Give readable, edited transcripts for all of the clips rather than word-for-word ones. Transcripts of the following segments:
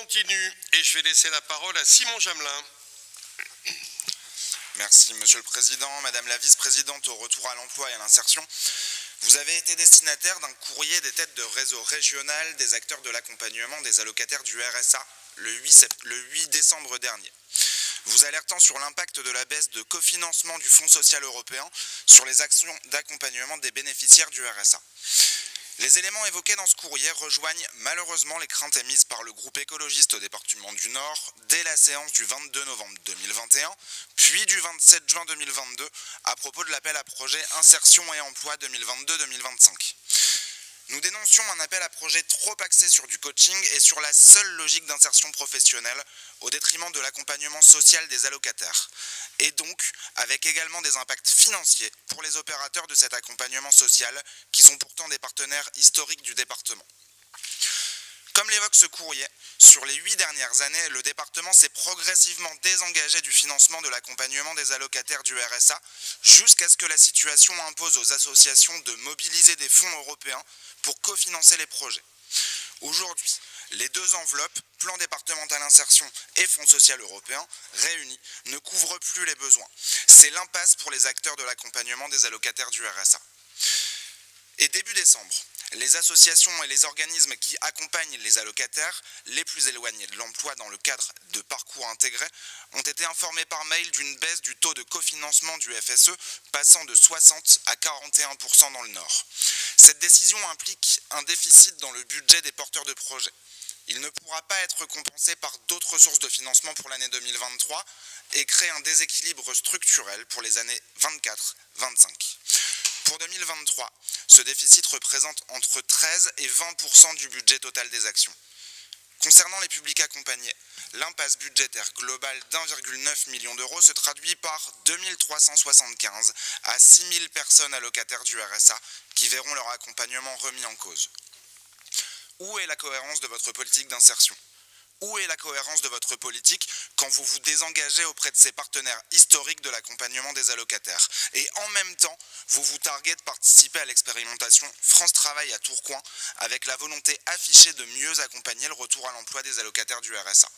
continue et je vais laisser la parole à Simon Jamelin. Merci Monsieur le Président, Madame la Vice-Présidente au retour à l'emploi et à l'insertion. Vous avez été destinataire d'un courrier des têtes de réseau régional des acteurs de l'accompagnement des allocataires du RSA le 8 décembre dernier. Vous alertant sur l'impact de la baisse de cofinancement du Fonds social européen sur les actions d'accompagnement des bénéficiaires du RSA. Les éléments évoqués dans ce courrier rejoignent malheureusement les craintes émises par le groupe écologiste au département du Nord dès la séance du 22 novembre 2021, puis du 27 juin 2022 à propos de l'appel à projet Insertion et Emploi 2022-2025. Nous dénoncions un appel à projet trop axé sur du coaching et sur la seule logique d'insertion professionnelle au détriment de l'accompagnement social des allocataires, et donc avec également des impacts financiers pour les opérateurs de cet accompagnement social qui sont pourtant des partenaires historiques du département. Comme l'évoque ce courrier, sur les 8 dernières années, le département s'est progressivement désengagé du financement de l'accompagnement des allocataires du RSA jusqu'à ce que la situation impose aux associations de mobiliser des fonds européens pour cofinancer les projets. Aujourd'hui, les deux enveloppes, Plan départemental insertion et Fonds social européen, réunis, ne couvrent plus les besoins. C'est l'impasse pour les acteurs de l'accompagnement des allocataires du RSA. Et début décembre, les associations et les organismes qui accompagnent les allocataires les plus éloignés de l'emploi dans le cadre de parcours intégrés ont été informés par mail d'une baisse du taux de cofinancement du FSE passant de 60 à 41% dans le Nord. Cette décision implique un déficit dans le budget des porteurs de projets. Il ne pourra pas être compensé par d'autres sources de financement pour l'année 2023 et crée un déséquilibre structurel pour les années 24-25. Pour 2023, ce déficit représente entre 13 et 20% du budget total des actions. Concernant les publics accompagnés, l'impasse budgétaire globale d'1,9 million d'euros se traduit par 2375 à 6000 personnes allocataires du RSA qui verront leur accompagnement remis en cause. Où est la cohérence de votre politique d'insertion ? Où est la cohérence de votre politique quand vous vous désengagez auprès de ces partenaires historiques de l'accompagnement des allocataires et en même temps, vous vous targuez de participer à l'expérimentation France Travail à Tourcoing avec la volonté affichée de mieux accompagner le retour à l'emploi des allocataires du RSA.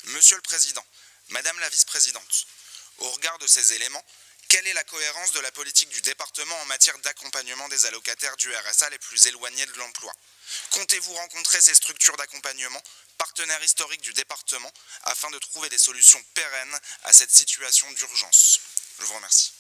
Monsieur le Président, Madame la Vice-Présidente, au regard de ces éléments, quelle est la cohérence de la politique du département en matière d'accompagnement des allocataires du RSA les plus éloignés de l'emploi ? Comptez-vous rencontrer ces structures d'accompagnement, partenaires historiques du département, afin de trouver des solutions pérennes à cette situation d'urgence ? Je vous remercie.